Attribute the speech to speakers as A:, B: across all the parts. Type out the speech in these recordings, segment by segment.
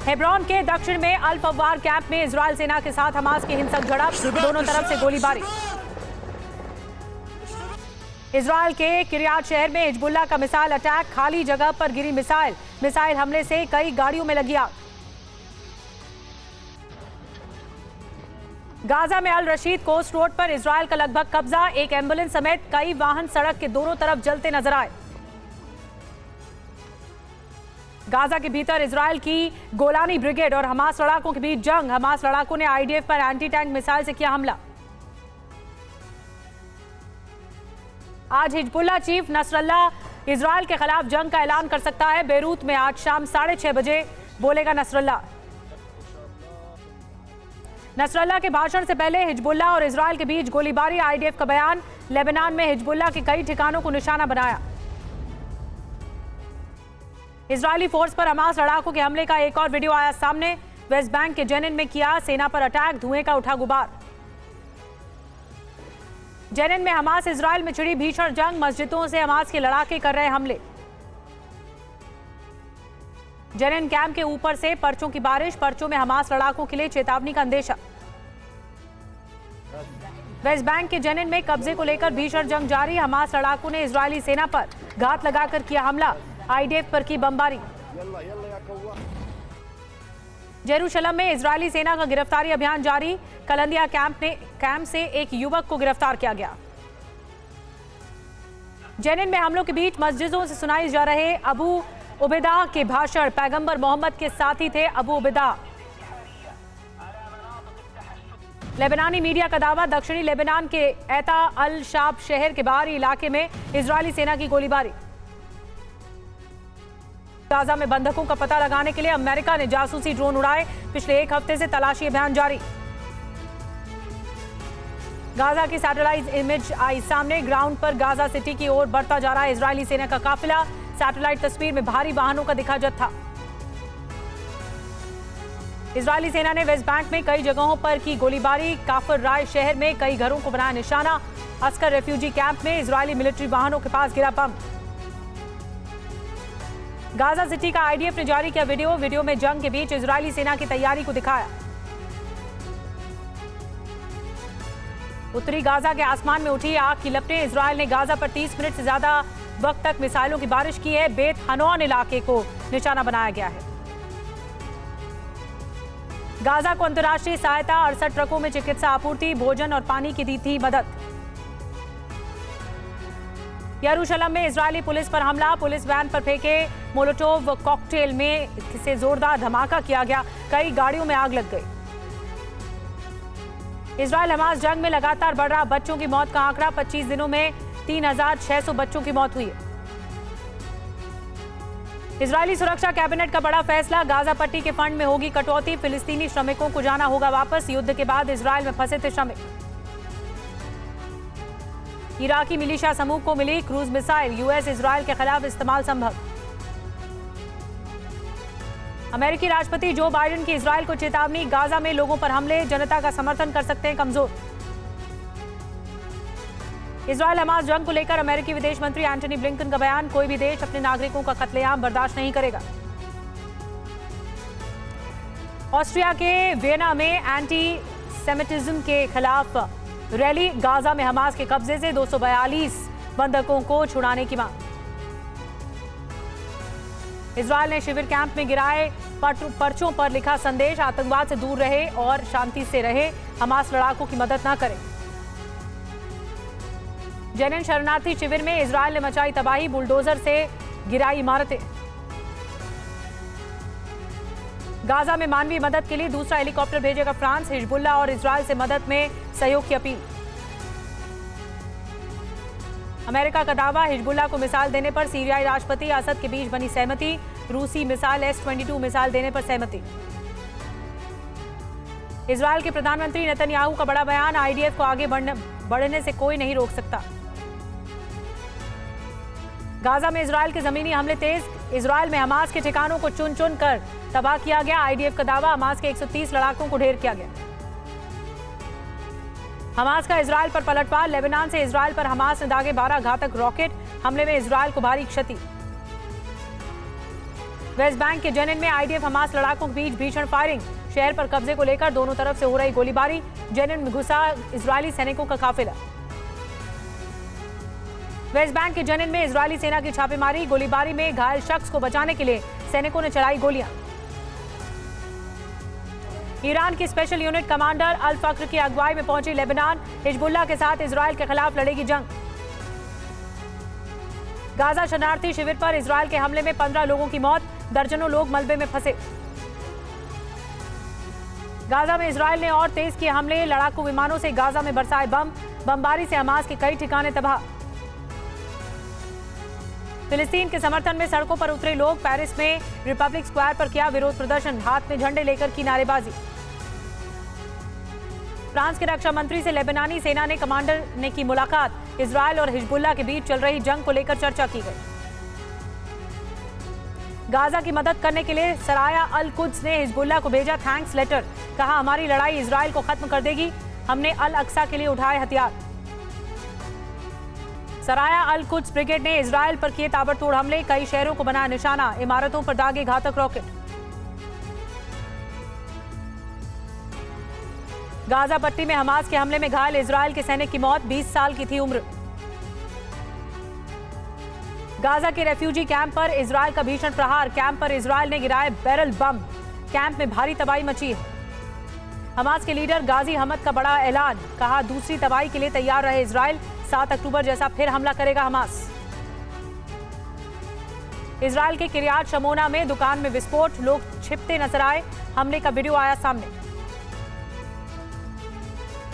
A: Hebron के दक्षिण में अल फवार कैंप में इजरायल सेना के साथ हमास की हिंसक झड़प, दोनों तरफ से गोलीबारी। इजरायल के किरियात शहर में हिजबुल्लाह का मिसाइल अटैक, खाली जगह पर गिरी मिसाइल हमले से कई गाड़ियों में लगी आग। गाजा में अल रशीद कोस्ट रोड पर इजरायल का लगभग कब्जा, एक एम्बुलेंस समेत कई वाहन सड़क के दोनों तरफ जलते नजर आए। गाजा के भीतर इजरायल की गोलानी ब्रिगेड और हमास लड़ाकों के बीच जंग, हमास लड़ाकों ने आईडीएफ पर एंटी टैंक मिसाइल से किया हमला। आज हिजबुल्लाह चीफ नसरल्लाह इजरायल के खिलाफ जंग का ऐलान कर सकता है। बेरूत में आज शाम 6:30 बजे बोलेगा नसरल्लाह। नसरल्लाह के भाषण से पहले हिजबुल्लाह और इजरायल के बीच गोलीबारी, आईडीएफ का बयान। लेबनान में हिजबुल्लाह के कई ठिकानों को निशाना बनाया। इजरायली फोर्स पर हमास लड़ाकों के हमले का एक और वीडियो आया सामने। वेस्ट बैंक के जेनिन में किया सेना पर अटैक, धुएं का उठा गुबार। जेनिन में हमास इजरायल में छिड़ी भीषण जंग, मस्जिदों से हमास के लड़ाके कर रहे हमले। जेनिन कैंप के ऊपर से पर्चों की बारिश, पर्चों में हमास लड़ाकों के लिए चेतावनी का अंदेशा। वेस्ट बैंक के जेनिन में कब्जे को लेकर भीषण जंग जारी, हमास लड़ाकों ने इजरायली सेना पर घात लगाकर किया हमला, आईडीएफ पर की बमबारी। जेरूशलम में इजरायली सेना का गिरफ्तारी अभियान जारी, कलंदिया कैंप से एक युवक को गिरफ्तार किया गया। जेनिन में हमलों के बीच मस्जिदों से सुनाई जा रहे अबू उबैदा के भाषण, पैगंबर मोहम्मद के साथी थे अबू उबैदा। लेबनानी मीडिया का दावा, दक्षिणी लेबनान के एता अल शाब शहर के बाहरी इलाके में इजरायली सेना की गोलीबारी। गाजा में बंधकों का पता लगाने के लिए अमेरिका ने जासूसी ड्रोन उड़ाए, पिछले एक हफ्ते से तलाशी अभियान जारी। गाजा की सैटेलाइट इमेज आई सामने, ग्राउंड पर गाजा सिटी की ओर बढ़ता जा रहा है इजरायली सेना का काफिला। सैटेलाइट तस्वीर में भारी वाहनों का दिखा जत्था। इजरायली सेना ने वेस्ट बैंक में कई जगहों पर की गोलीबारी, काफर राय शहर में कई घरों को बनाया निशाना। अस्कर रेफ्यूजी कैंप में इजरायली मिलिट्री वाहनों के पास गिरा बम। गाजा सिटी का आईडीएफ ने जारी किया वीडियो में जंग के बीच इजरायली सेना की तैयारी को दिखाया। उत्तरी गाजा के आसमान में उठी आग की लपटें, इजरायल ने गाजा पर 30 मिनट से ज्यादा वक्त तक मिसाइलों की बारिश की है। बेत हनौन इलाके को निशाना बनाया गया है। गाजा को अंतर्राष्ट्रीय सहायता, 68 ट्रकों में चिकित्सा आपूर्ति, भोजन और पानी की दी थी मदद। यरूशलम में इजरायली पुलिस पर हमला, पुलिस वैन पर फेंके मोलोटोव कॉकटेल में से जोरदार धमाका किया गया, कई गाड़ियों में आग लग गई। इजरायल हमास जंग में लगातार बढ़ रहा बच्चों की मौत का आंकड़ा, 25 दिनों में 3600 बच्चों की मौत हुई है। इजरायली सुरक्षा कैबिनेट का बड़ा फैसला, गाजा पट्टी के फंड में होगी कटौती, फिलिस्तीनी श्रमिकों को जाना होगा वापस, युद्ध के बाद इजरायल में फंसे थे श्रमिक। इराकी मिलिशिया समूह को मिली क्रूज मिसाइल, यूएस इजरायल के खिलाफ इस्तेमाल संभव। अमेरिकी राष्ट्रपति जो बाइडेन की इजरायल को चेतावनी, गाजा में लोगों पर हमले जनता का समर्थन कर सकते हैं कमजोर। इजरायल हमास जंग को लेकर अमेरिकी विदेश मंत्री एंटनी ब्लिंकन का बयान, कोई भी देश अपने नागरिकों का कत्लेआम बर्दाश्त नहीं करेगा। ऑस्ट्रिया के वियना में एंटी सेमिटिज्म के खिलाफ रैली, गाजा में हमास के कब्जे से 242 बंधकों को छुड़ाने की मांग। इजरायल ने शिविर कैंप में गिराए पर्चों पर लिखा संदेश, आतंकवाद से दूर रहे और शांति से रहे, हमास लड़ाकों की मदद ना करें। जेनिन शरणार्थी शिविर में इजरायल ने मचाई तबाही, बुलडोजर से गिराई इमारतें। गाजा में मानवीय मदद के लिए दूसरा हेलीकॉप्टर भेजेगा फ्रांस, हिजबुल्लाह और इजरायल से मदद में सहयोग की अपील। अमेरिका का दावा, हिजबुल्लाह को मिसाइल देने पर सीरियाई राष्ट्रपति असद के बीच बनी सहमति, रूसी मिसाइल S-22 मिसाइल देने पर सहमति। इजरायल के प्रधानमंत्री नेतन्याहू का बड़ा बयान, आईडीएफ को आगे बढ़ने से कोई नहीं रोक सकता। गाजा में इजरायल के जमीनी हमले तेज, इजरायल में हमास के ठिकानों को चुन चुन कर तबाह किया गया, आईडीएफ का दावा, हमास के 130 लड़ाकों को ढेर किया गया। हमास का इजरायल पर पलटवार, लेबनान से इजरायल पर हमास ने दागे 12 घातक रॉकेट, हमले में इजरायल को भारी क्षति। वेस्ट बैंक के जेनिन में आईडीएफ हमास लड़ाकों के बीच भीषण फायरिंग। शहर पर कब्जे को लेकर दोनों तरफ से हो रही गोलीबारी। जेनिन में घुसा इजरायली सैनिकों का काफिला। वेस्ट बैंक के जेनिन में इजरायली सेना की छापेमारी। गोलीबारी में घायल शख्स को बचाने के लिए सैनिकों ने चलाई गोलियां। ईरान की स्पेशल यूनिट कमांडर अल फक्र की अगुवाई में पहुंची लेबनान। हिजबुल्लाह के साथ इजरायल के खिलाफ लड़ेगी जंग। गाजा शरणार्थी शिविर पर इजरायल के हमले में 15 लोगों की मौत, दर्जनों लोग मलबे में फंसे। गाजा में इजरायल ने और तेज किए हमले। लड़ाकू विमानों से गाजा में बरसाए बम। बमबारी से हमास के कई ठिकाने तबाह। फिलिस्तीन के समर्थन में सड़कों पर उतरे लोग। पेरिस में रिपब्लिक स्क्वायर पर किया विरोध प्रदर्शन। हाथ में झंडे लेकर की नारेबाजी। फ्रांस के रक्षा मंत्री से लेबनानी सेना ने कमांडर ने की मुलाकात। इजरायल और हिजबुल्लाह के बीच चल रही जंग को लेकर चर्चा की गई। गाजा की मदद करने के लिए सराया अल कुद्स ने हिजबुल्लाह को भेजा थैंक्स लेटर। कहा, हमारी लड़ाई इजरायल को खत्म कर देगी। हमने अल अक्सा के लिए उठाए हथियार। सराया अल कुद्स ब्रिगेड ने इजरायल पर किए ताबड़तोड़ हमले। कई शहरों को बनाया निशाना। इमारतों पर दागे घातक रॉकेट। गाजा पट्टी में हमास के हमले में घायल इजरायल के सैनिक की मौत। 20 साल की थी उम्र। गाजा के रेफ्यूजी कैंप पर इजरायल का भीषण प्रहार। कैंप पर इजरायल ने गिराए बैरल बम। कैंप में भारी तबाही मची है। हमास के लीडर गाजी हमद का बड़ा ऐलान। कहा, दूसरी तबाही के लिए तैयार रहे इजरायल। 7 अक्टूबर जैसा फिर हमला करेगा हमास। इजरायल के किरियात शमोना में दुकान में विस्फोट। लोग छिपते नजर आए। हमले का वीडियो आया सामने।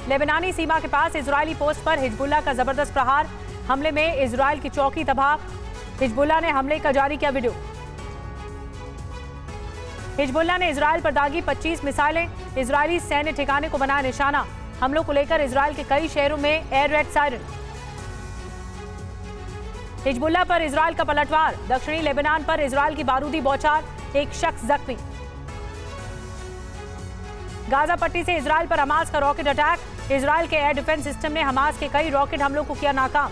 A: लेबनानी सीमा के पास इजरायली पोस्ट पर हिजबुल्लाह का जबरदस्त प्रहार। हमले में इजरायल की चौकी तबाह। हिजबुल्लाह ने हमले का जारी किया वीडियो। हिजबुल्लाह ने इजरायल पर दागी 25 मिसाइलें। इजरायली सैन्य ठिकाने को बनाया निशाना। हमलों को लेकर इजरायल के कई शहरों में एयर रेड सायरन। हिजबुल्लाह पर इजरायल का पलटवार। दक्षिणी लेबनान पर इजरायल की बारूदी बौछार। एक शख्स जख्मी। गाजा पट्टी से इजरायल पर हमास का रॉकेट अटैक। इजरायल के एयर डिफेंस सिस्टम ने हमास के कई रॉकेट हमलों को किया नाकाम।